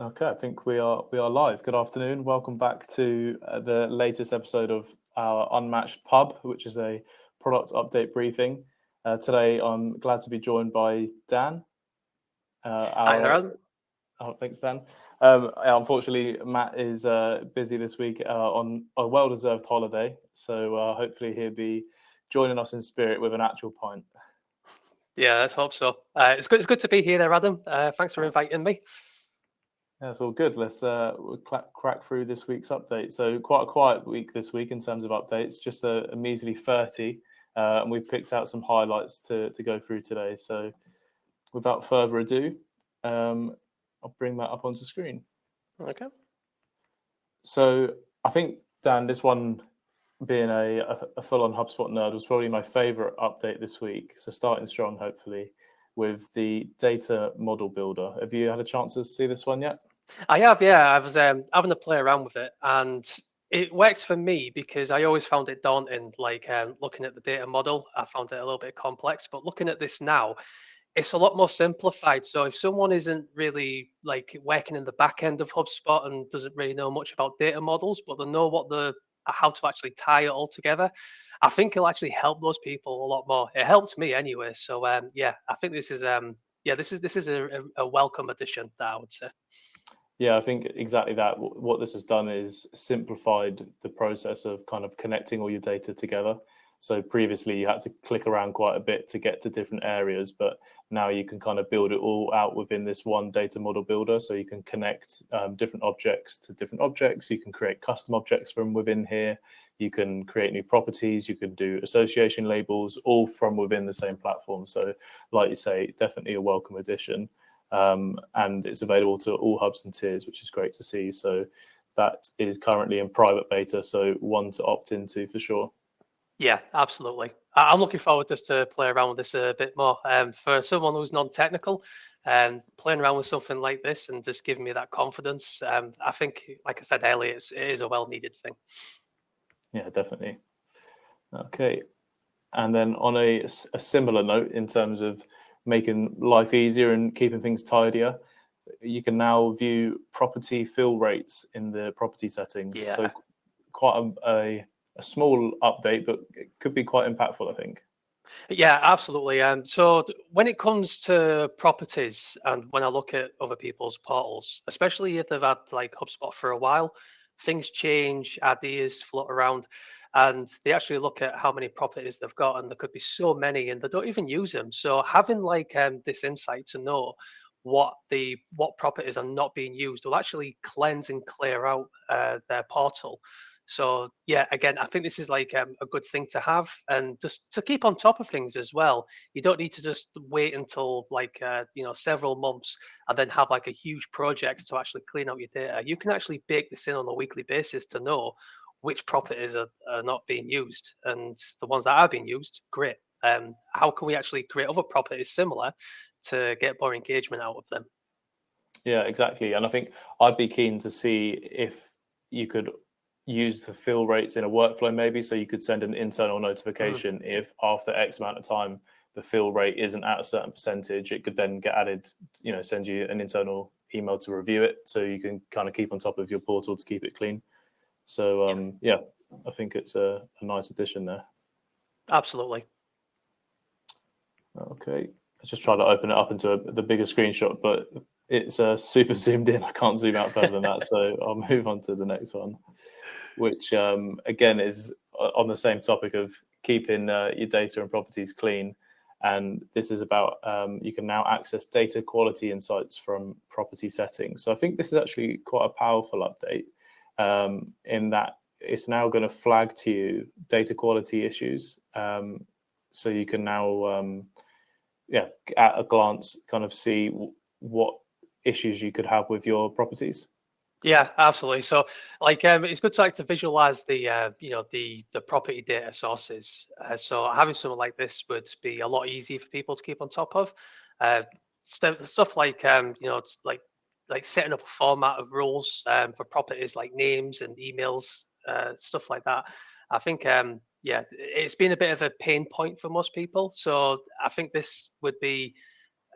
Okay, I think we are live. Good afternoon. Welcome back to the latest episode of our Unmatched Pub, which is a product update briefing. Today, I'm glad to be joined by Dan. Hi there, Our Adam. thanks, Dan. Unfortunately, Matt is busy this week on a well-deserved holiday, so hopefully he'll be joining us in spirit with an actual pint. Yeah, let's hope so. It's good. It's good to be here, there, Adam. Thanks for inviting me. That's all good. Let's we'll crack through this week's update. So quite a quiet week this week in terms of updates, just a measly 30. And we've picked out some highlights to go through today. So without further ado, I'll bring that up onto screen. Okay. So I think, Dan, this one being a full-on HubSpot nerd was probably my favorite update this week. So starting strong, hopefully, with the data model builder. Have you had a chance to see this one yet? I have. Yeah, I was having to play around with it, and it works for me because I always found it daunting. Like looking at the data model, I found it a little bit complex. But looking at this now, it's a lot more simplified. So if someone isn't really like working in the back end of HubSpot and doesn't really know much about data models, but they know what the how to actually tie it all together, I think it'll actually help those people a lot more. It helped me anyway. So yeah, I think this is this is a welcome addition, that I would say. Yeah, I think exactly that. What this has done is simplified the process of kind of connecting all your data together. So previously you had to click around quite a bit to get to different areas, but now you can kind of build it all out within this one data model builder. So you can connect different objects to different objects. You can create custom objects from within here. You can create new properties. You can do association labels, all from within the same platform. So like you say, definitely a welcome addition. And it's available to all hubs and tiers, which is great to see. So that is currently in private beta, so one to opt into for sure. Yeah, absolutely. I'm looking forward just to play around with this a bit more. For someone who's non-technical, playing around with something like this and just giving me that confidence, I think, like I said earlier, it is a well-needed thing. Yeah, definitely. Okay. And then on a similar note, in terms of making life easier and keeping things tidier, you can now view property fill rates in the property settings. So Yeah. quite a small update, but it could be quite impactful, I think. Yeah, absolutely. So when it comes to properties, and when I look at other people's portals, especially if they've had like HubSpot for a while, things change, ideas float around, and they actually look at how many properties they've got, and there could be so many, and they don't even use them. So having like this insight to know what properties are not being used will actually cleanse and clear out their portal. So yeah, again, I think this is like a good thing to have, and just to keep on top of things as well. You don't need to just wait until like several months and then have like a huge project to actually clean out your data. You can actually bake this in on a weekly basis to know which properties are not being used, and the ones that are being used, great. How can we actually create other properties similar to get more engagement out of them? Yeah, exactly. And I think I'd be keen to see if you could use the fill rates in a workflow, maybe. So you could send an internal Mm. notification if after X amount of time the fill rate isn't at a certain percentage, it could then get added, send you an internal email to review it. So you can kind of keep on top of your portal to keep it clean. So yeah, I think it's a nice addition there. Absolutely. Okay, I just tried to open it up into the bigger screenshot, but it's super zoomed in. I can't zoom out further than that, so I'll move on to the next one, which again is on the same topic of keeping your data and properties clean. And this is about you can now access data quality insights from property settings. So I think this is actually quite a powerful update in that it's now going to flag to you data quality issues. So you can now at a glance kind of see what issues you could have with your properties. Yeah, absolutely. So, like, it's good to like to visualize the, the property data sources. So, having something like this would be a lot easier for people to keep on top of. Uh, stuff like, it's like setting up a format of rules for properties like names and emails, stuff like that. I think, yeah, it's been a bit of a pain point for most people. So, I think this would be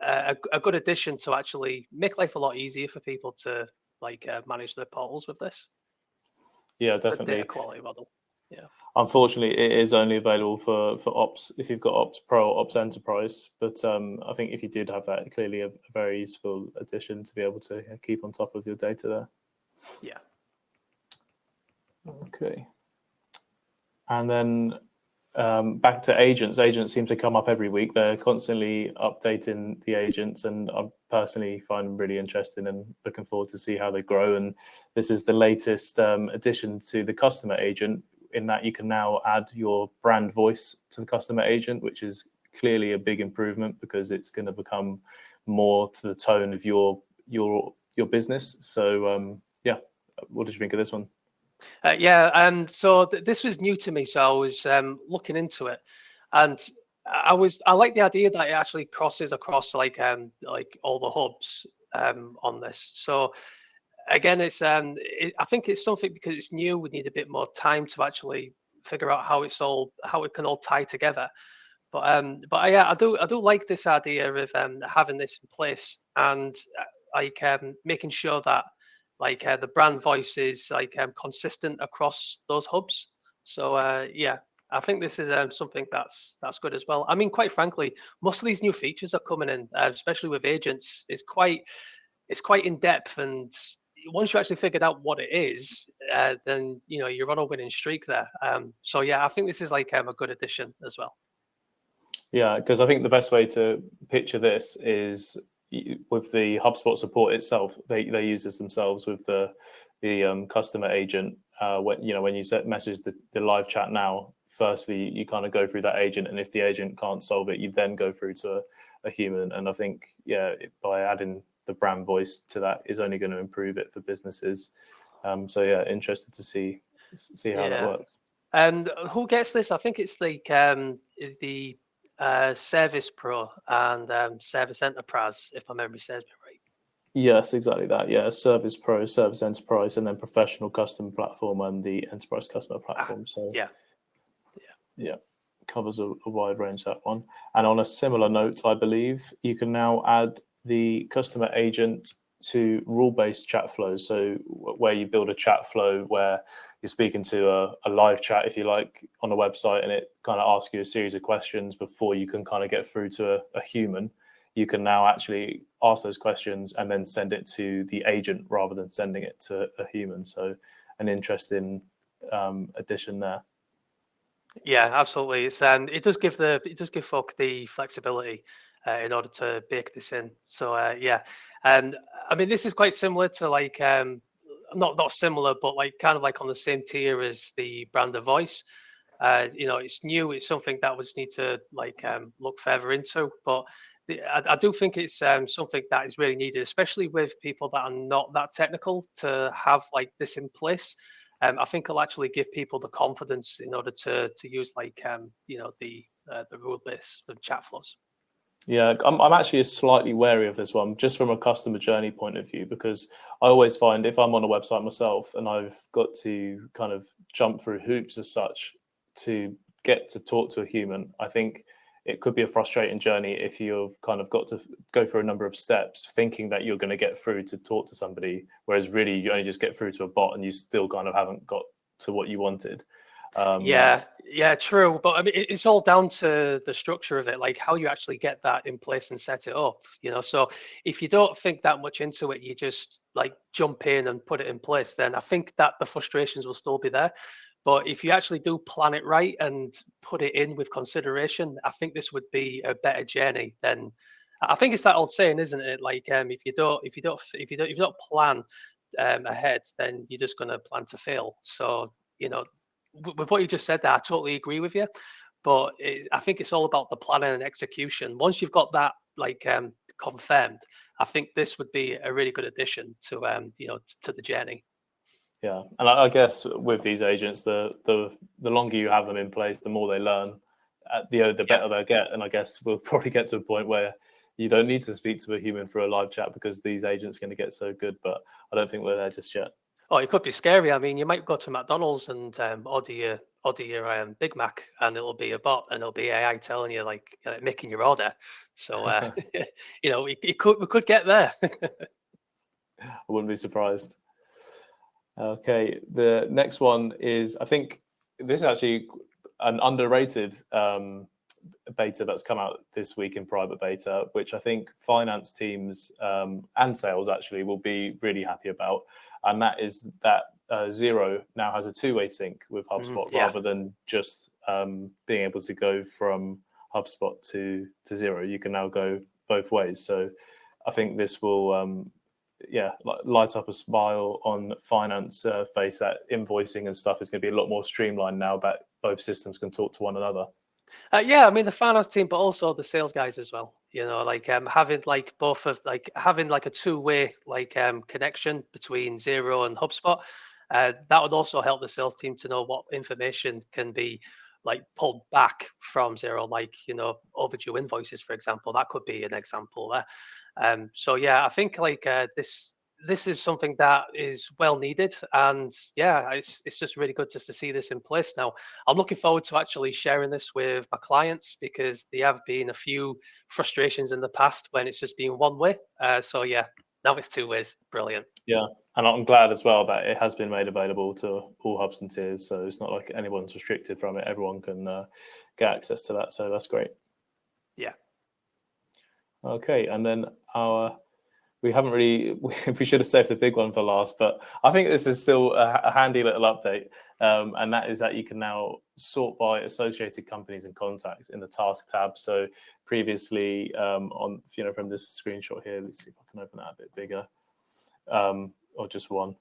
a good addition to actually make life a lot easier for people to like manage their portals with this. Yeah, The data definitely. quality model. Yeah. Unfortunately, it is only available for Ops if you've got Ops Pro or Ops Enterprise. But I think if you did have that, clearly a very useful addition to be able to keep on top of your data there. Yeah. Okay. And then back to agents. Agents seem to come up every week. They're constantly updating the agents, and I personally find them really interesting and looking forward to see how they grow. And this is the latest addition to the customer agent, in that you can now add your brand voice to the customer agent, which is clearly a big improvement because it's going to become more to the tone of your business. So yeah, what did you think of this one? So this was new to me, so I was looking into it, and I like the idea that it actually crosses across like all the hubs on this. So again, I think it's something because it's new. We need a bit more time to actually figure out how it can all tie together. But yeah, I do like this idea of having this in place and making sure that the brand voice is consistent across those hubs. So yeah, I think this is something that's good as well. I mean, quite frankly, most of these new features are coming in, especially with agents. It's quite in depth, and once you actually figured out what it is, then you're on a winning streak there. So yeah, I think this is like a good addition as well. Yeah, because I think the best way to picture this is with the HubSpot support itself. They use this themselves with the customer agent. When you message the live chat now, firstly you kind of go through that agent, and if the agent can't solve it, you then go through to a human. And I think by adding the brand voice to that is only going to improve it for businesses. So yeah, interested to see how that works. And who gets this? I think it's like the Service Pro and Service Enterprise, if my memory serves me right. Yes, exactly that. Yeah, Service Pro, Service Enterprise, and then Professional Custom Platform and the Enterprise Customer Platform. So yeah, covers a wide range, that one. And on a similar note, I believe you can now add the customer agent to rule-based chat flows. So where you build a chat flow where you're speaking to a live chat, if you like, on a website, and it kind of asks you a series of questions before you can kind of get through to a human. You can now actually ask those questions and then send it to the agent rather than sending it to a human. So an interesting addition there. Yeah, absolutely. It does give folk the flexibility in order to bake this in. So yeah, and I mean this is quite similar to like not similar, but like kind of like on the same tier as the brand of voice. It's new. It's something that we just need to look further into. But I do think it's something that is really needed, especially with people that are not that technical, to have like this in place. I think it'll actually give people the confidence in order to use the rule base with chat flows. Yeah, I'm actually slightly wary of this one, just from a customer journey point of view, because I always find if I'm on a website myself and I've got to kind of jump through hoops as such to get to talk to a human, I think it could be a frustrating journey if you've kind of got to go through a number of steps thinking that you're going to get through to talk to somebody, whereas really you only just get through to a bot and you still kind of haven't got to what you wanted. Yeah, true. But I mean, it's all down to the structure of it, like how you actually get that in place and set it up. So if you don't think that much into it, you just like jump in and put it in place, then I think that the frustrations will still be there. But if you actually do plan it right and put it in with consideration, I think this would be a better journey than. I think it's that old saying, isn't it? Like, if you don't plan ahead, then you're just going to plan to fail. So with what you just said there, I totally agree with you. But I think it's all about the planning and execution. Once you've got that confirmed, I think this would be a really good addition to to the journey. Yeah, and I guess with these agents, the longer you have them in place, the more they learn, the better they'll get. And I guess we'll probably get to a point where you don't need to speak to a human for a live chat because these agents are going to get so good. But I don't think we're there just yet. Oh, it could be scary. I mean, you might go to McDonald's and order order your Big Mac, and it'll be a bot, and it'll be AI telling you like making your order. So we could get there. I wouldn't be surprised. Okay, the next one is, I think this is actually an underrated beta that's come out this week in private beta, which I think finance teams and sales actually will be really happy about. And that is that Xero now has a two-way sync with HubSpot rather than just being able to go from HubSpot to Xero. You can now go both ways. So I think this will light up a smile on finance face. That invoicing and stuff is going to be a lot more streamlined now that both systems can talk to one another. I mean the finance team, but also the sales guys as well. Having like both of like having like a two-way connection between Xero and HubSpot. That would also help the sales team to know what information can be like pulled back from Xero, like overdue invoices, for example. That could be an example there. I think this is something that is well needed, and it's just really good just to see this in place now. I'm looking forward to actually sharing this with my clients, because there have been a few frustrations in the past when it's just been one way. Now it's two ways. Brilliant. Yeah, and I'm glad as well that it has been made available to all hubs and tiers, so it's not like anyone's restricted from it. Everyone can get access to that, so that's great. Yeah. Okay, and then we haven't really, we should have saved the big one for last, but I think this is still a handy little update, and that is that you can now sort by associated companies and contacts in the task tab. So previously on, from this screenshot here, let's see if I can open that a bit bigger, or just one.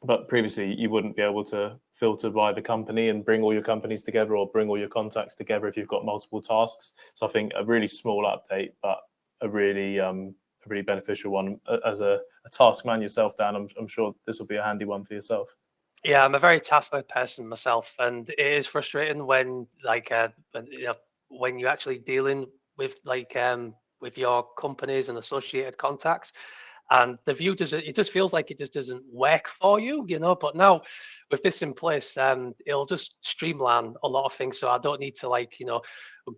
But previously you wouldn't be able to filter by the company and bring all your companies together or bring all your contacts together if you've got multiple tasks. So I think a really small update, but a really beneficial one. As a task man yourself, Dan, I'm sure this will be a handy one for yourself. Yeah, I'm a very task-led person myself, and it is frustrating when when you're actually dealing with with your companies and associated contacts, and the view it just feels like it just doesn't work for you. But now with this in place, it'll just streamline a lot of things, so I don't need to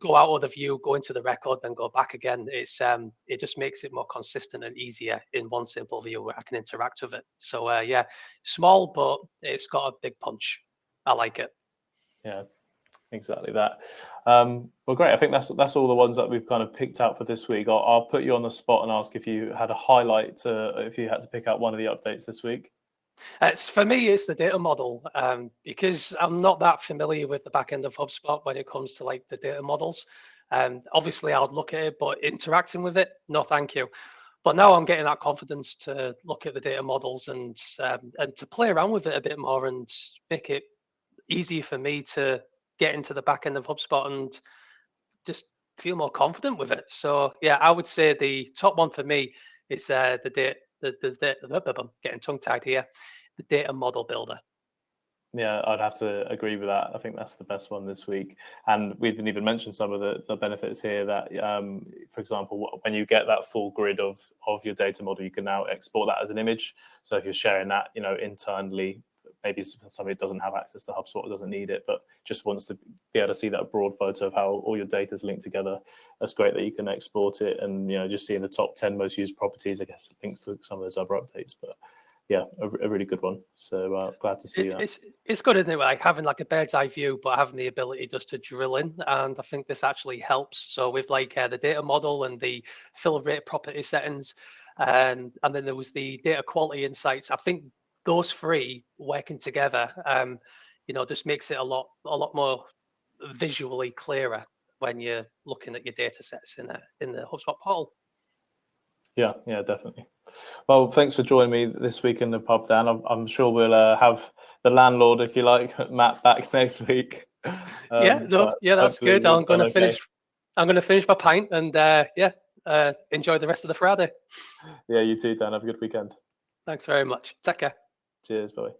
go out of the view, go into the record, then go back again. It just makes it more consistent and easier in one simple view where I can interact with it. So small, but it's got a big punch. I like it. Yeah, exactly that. Well, great. I think that's all the ones that we've kind of picked out for this week. I'll put you on the spot and ask if you had a highlight if you had to pick out one of the updates this week. For me, it's the data model, because I'm not that familiar with the back end of HubSpot when it comes to like the data models. Obviously, I would look at it, but interacting with it, no, thank you. But now I'm getting that confidence to look at the data models and to play around with it a bit more and make it easy for me to get into the back end of HubSpot and just feel more confident with it. So I would say the top one for me is the data. I'm getting tongue tied here. The data model builder. Yeah, I'd have to agree with that. I think that's the best one this week. And we didn't even mention some of the benefits here that, for example, when you get that full grid of your data model, you can now export that as an image. So if you're sharing that, internally, maybe somebody doesn't have access to HubSpot, doesn't need it, but just wants to be able to see that broad photo of how all your data is linked together. That's great that you can export it and, just seeing the top 10 most used properties, I guess, links to some of those other updates. But yeah, a really good one. So glad to see that. It's good, isn't it? Like having like a bird's eye view, but having the ability just to drill in. And I think this actually helps. So with the data model and the fill rate property settings, and then there was the data quality insights. I think those three working together, just makes it a lot more visually clearer when you're looking at your data sets in the HubSpot portal. Yeah, definitely. Well, thanks for joining me this week in the pub, Dan. I'm sure we'll have the landlord, if you like, Matt, back next week. That's good. I'm going to finish. I'm going to finish my pint and enjoy the rest of the Friday. Yeah, you too, Dan. Have a good weekend. Thanks very much. Take care. Cheers, bye.